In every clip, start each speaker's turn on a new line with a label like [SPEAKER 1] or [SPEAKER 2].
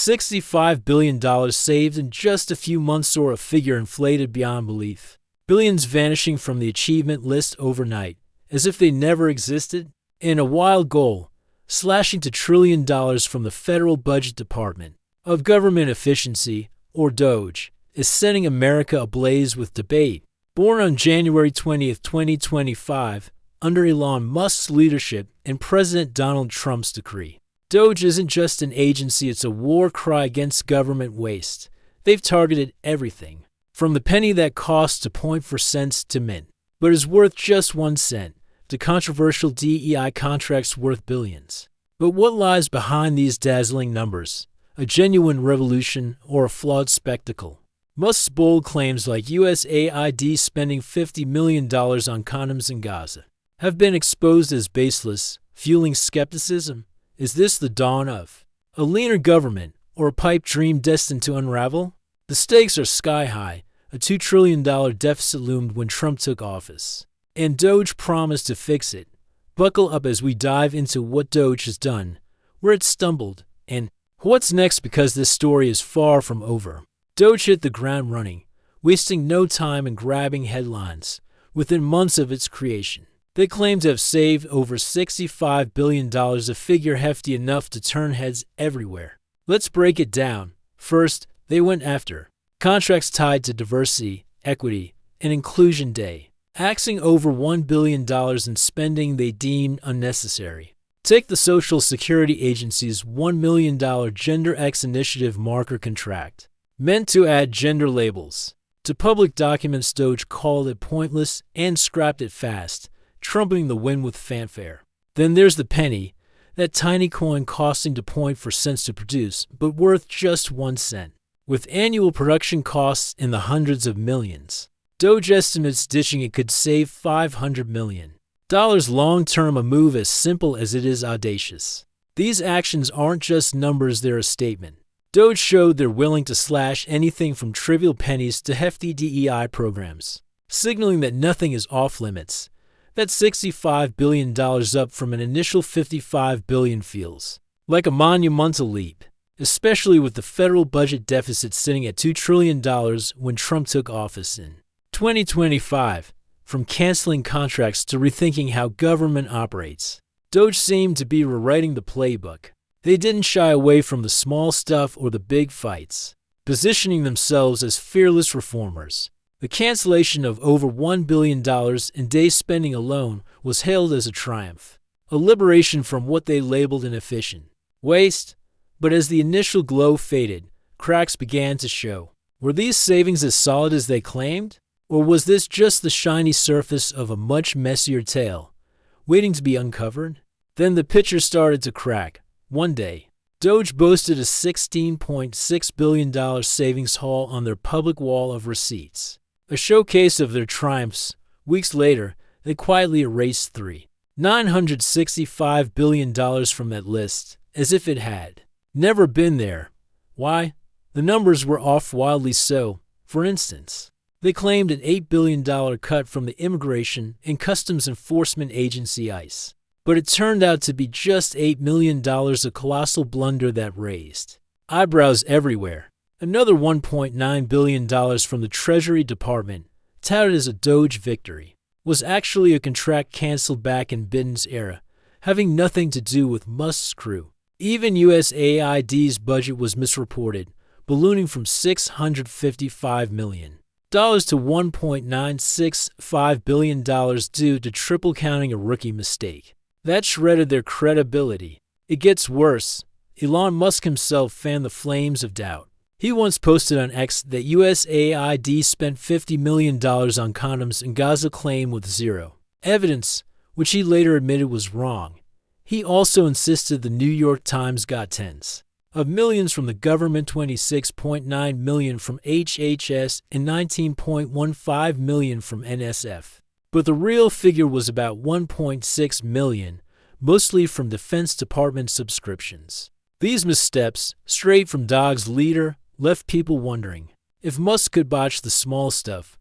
[SPEAKER 1] $65 billion saved in just a few months, or a figure inflated beyond belief. Billions vanishing from the achievement list overnight, as if they never existed. And a wild goal, slashing to $1 trillion from the Federal Budget Department of Government Efficiency, or DOGE, is setting America ablaze with debate. Born on January 20, 2025, under Elon Musk's leadership and President Donald Trump's decree, DOGE isn't just an agency, it's a war cry against government waste. They've targeted everything, from the penny that costs to 0.4 cents to mint, but is worth just 1 cent, to controversial DEI contracts worth billions. But what lies behind these dazzling numbers? A genuine revolution or a flawed spectacle? Musk's bold claims, like USAID spending $50 million on condoms in Gaza, have been exposed as baseless, fueling skepticism. Is this the dawn of a leaner government, or a pipe dream destined to unravel? The stakes are sky high. A $2 trillion deficit loomed when Trump took office, and DOGE promised to fix it. Buckle up as we dive into what DOGE has done, where it stumbled, and what's next, because this story is far from over. DOGE hit the ground running, wasting no time and grabbing headlines. Within months of its creation, they claim to have saved over $65 billion, a figure hefty enough to turn heads everywhere. Let's break it down. First, they went after contracts tied to Diversity, Equity, and Inclusion Day, axing over $1 billion in spending they deemed unnecessary. Take the Social Security Agency's $1 million Gender X Initiative marker contract, meant to add gender labels to public documents. DOGE called it pointless and scrapped it fast, trumping the win with fanfare. Then there's the penny, that tiny coin costing to 0.4 cents to produce, but worth just 1 cent. With annual production costs in the hundreds of millions, DOGE estimates ditching it could save $500 million long-term, a move as simple as it is audacious. These actions aren't just numbers, they're a statement. DOGE showed they're willing to slash anything from trivial pennies to hefty DEI programs, signaling that nothing is off-limits. That $65 billion up from an initial $55 billion feels like a monumental leap, especially with the federal budget deficit sitting at $2 trillion when Trump took office in 2025. From canceling contracts to rethinking how government operates, DOGE seemed to be rewriting the playbook. They didn't shy away from the small stuff or the big fights, positioning themselves as fearless reformers. The cancellation of over $1 billion in day spending alone was hailed as a triumph, a liberation from what they labeled inefficient waste. But as the initial glow faded, cracks began to show. Were these savings as solid as they claimed? Or was this just the shiny surface of a much messier tale, waiting to be uncovered? Then the picture started to crack. One day, DOGE boasted a $16.6 billion savings haul on their public wall of receipts, a showcase of their triumphs. Weeks later, they quietly erased $965 billion from that list, as if it had never been there. Why? The numbers were off, wildly so. For instance, they claimed an $8 billion cut from the Immigration and Customs Enforcement Agency, ICE. But it turned out to be just $8 million, a colossal blunder that raised eyebrows everywhere. Another $1.9 billion from the Treasury Department, touted as a DOGE victory, was actually a contract canceled back in Biden's era, having nothing to do with Musk's crew. Even USAID's budget was misreported, ballooning from $655 million to $1.965 billion due to triple counting a rookie mistake. That shredded their credibility. It gets worse. Elon Musk himself fanned the flames of doubt. He once posted on X that USAID spent $50 million on condoms in Gaza, claim with zero evidence, which he later admitted was wrong. He also insisted the New York Times got tens of millions from the government, $26.9 million from HHS and $19.15 million from NSF. But the real figure was about $1.6 million, mostly from Defense Department subscriptions. These missteps, straight from DOG's leader, left people wondering, if Musk could botch the small stuff,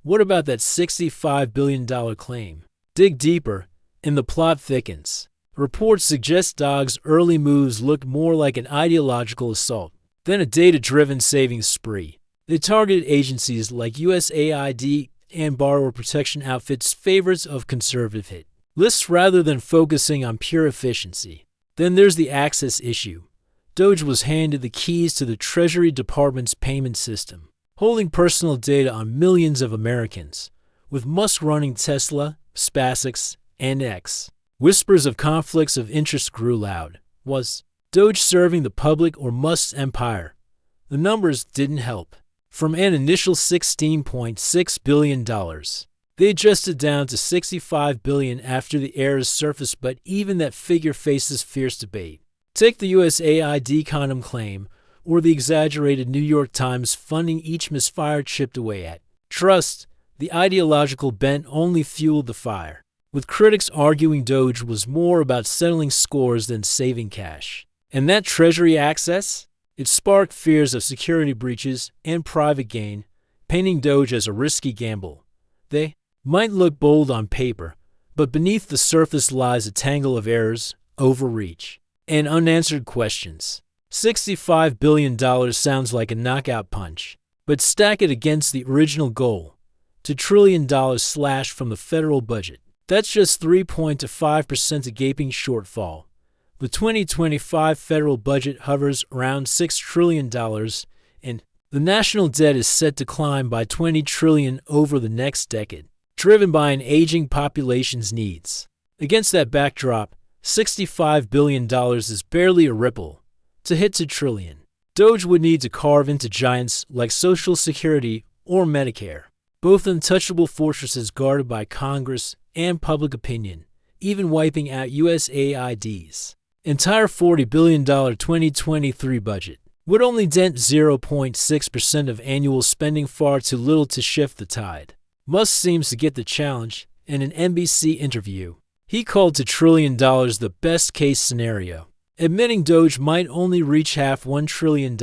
[SPEAKER 1] what about that $65 billion claim? Dig deeper, and the plot thickens. Reports suggest DOG's early moves looked more like an ideological assault, then a data-driven savings spree. They targeted agencies like USAID and borrower protection outfits, favorites of conservative hit lists rather than focusing on pure efficiency. Then there's the access issue. Doge was handed the keys to the Treasury Department's payment system, holding personal data on millions of Americans, with Musk running Tesla, SpaceX, and X. Whispers of conflicts of interest grew loud. Was Doge serving the public or Musk's empire? The numbers didn't help. From an initial $16.6 billion, they adjusted down to $65 billion after the errors surfaced, but even that figure faces fierce debate. Take the USAID condom claim, or the exaggerated New York Times funding each misfire chipped away at. Trust, the ideological bent only fueled the fire, with critics arguing Doge was more about settling scores than saving cash. And that Treasury access? It sparked fears of security breaches and private gain, painting Doge as a risky gamble. They might look bold on paper, but beneath the surface lies a tangle of errors, overreach, and unanswered questions. $65 billion sounds like a knockout punch, but stack it against the original goal, $2 trillion slashed from the federal budget. That's just 3.5% a gaping shortfall. The 2025 federal budget hovers around $6 trillion, and the national debt is set to climb by $20 trillion over the next decade, driven by an aging population's needs. Against that backdrop, $65 billion is barely a ripple. To hit $2 trillion, Doge would need to carve into giants like Social Security or Medicare, both untouchable fortresses guarded by Congress and public opinion, even wiping out USAID's entire $40 billion 2023 budget would only dent 0.6% of annual spending, far too little to shift the tide. Musk seems to get the challenge. In an NBC interview, he called $2 trillion the best-case scenario, admitting Doge might only reach half $1 trillion.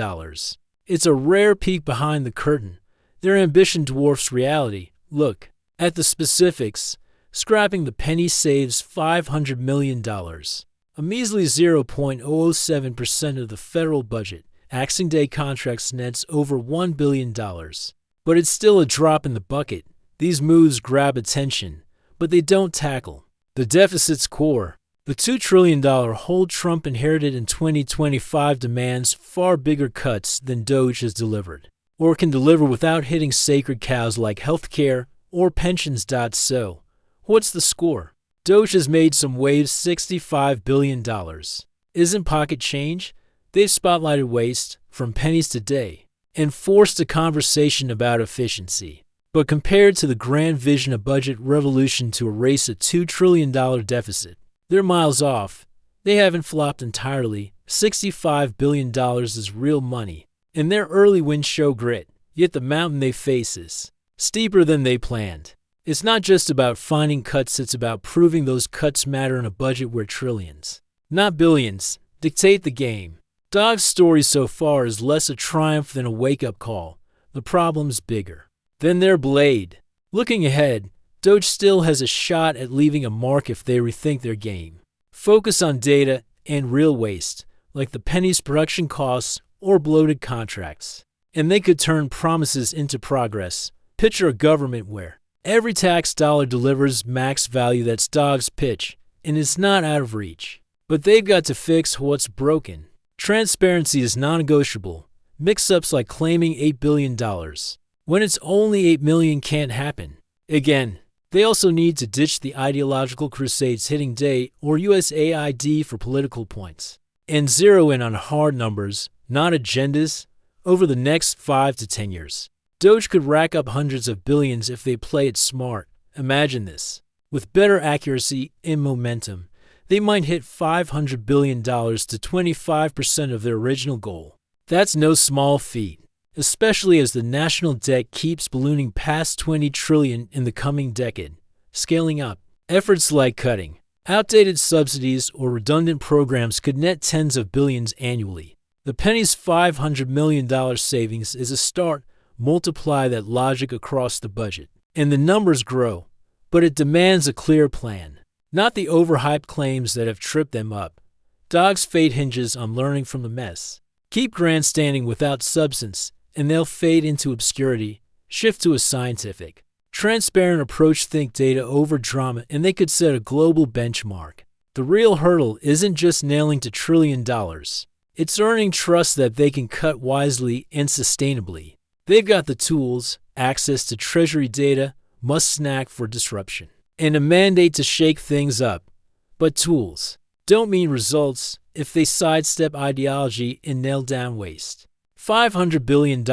[SPEAKER 1] It's a rare peek behind the curtain. Their ambition dwarfs reality. Look at the specifics. Scrapping the penny saves $500 million. A measly 0.007% of the federal budget. Axing day contracts nets over $1 billion. But it's still a drop in the bucket. These moves grab attention, but they don't tackle the deficit's core. The $2 trillion hole Trump inherited in 2025 demands far bigger cuts than Doge has delivered, or can deliver without hitting sacred cows like healthcare or pensions. So, what's the score? Doge has made some waves. $65 billion isn't pocket change. They've spotlighted waste, from pennies to day, and forced a conversation about efficiency. But compared to the grand vision of budget revolution to erase a $2 trillion deficit, they're miles off. They haven't flopped entirely. $65 billion is real money, and their early wins show grit. Yet the mountain they face is steeper than they planned. It's not just about finding cuts, it's about proving those cuts matter in a budget where trillions, not billions, dictate the game. Doge's story so far is less a triumph than a wake-up call. The problem's bigger. Then their blade. Looking ahead, Doge still has a shot at leaving a mark if they rethink their game. Focus on data and real waste, like the penny's production costs or bloated contracts. And they could turn promises into progress. Picture a government where every tax dollar delivers max value. That's Doge's pitch, and it's not out of reach. But they've got to fix what's broken. Transparency is non-negotiable. Mix-ups like claiming $8 billion when it's only $8 million can't happen. Again, they also need to ditch the ideological crusades hitting day or USAID for political points, and zero in on hard numbers, not agendas, over the next 5 to 10 years. Doge could rack up hundreds of billions if they play it smart. Imagine this. With better accuracy and momentum, they might hit $500 billion to 25% of their original goal. That's no small feat, especially as the national debt keeps ballooning past $20 trillion in the coming decade. Scaling up, efforts like cutting outdated subsidies or redundant programs could net tens of billions annually. The penny's $500 million savings is a start. Multiply that logic across the budget, and the numbers grow. But it demands a clear plan, not the overhyped claims that have tripped them up. Doge's fate hinges on learning from the mess. Keep grandstanding without substance, and they'll fade into obscurity. Shift to a scientific, transparent approach. Think data over drama, and they could set a global benchmark. The real hurdle isn't just nailing to $1 trillion. It's earning trust that they can cut wisely and sustainably. They've got the tools, access to treasury data, must snack for disruption, and a mandate to shake things up. But tools don't mean results if they sidestep ideology and nail down waste. $500 billion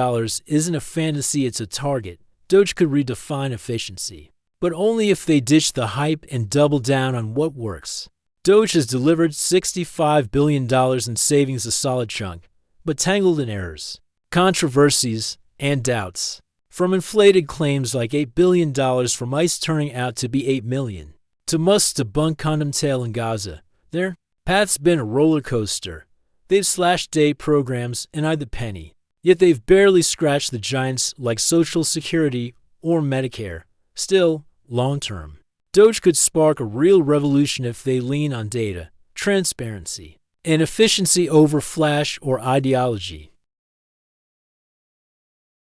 [SPEAKER 1] isn't a fantasy, it's a target. Doge could redefine efficiency, but only if they ditch the hype and double down on what works. Doge has delivered $65 billion in savings, a solid chunk, but tangled in errors, controversies, and doubts. From inflated claims like $8 billion from ICE turning out to be $8 million, to Musk's debunked condom tale in Gaza, their path's been a roller coaster. They've slashed day programs and eyed the penny, yet they've barely scratched the giants like Social Security or Medicare. Still, long-term, Doge could spark a real revolution if they lean on data, transparency, and efficiency over flash or ideology.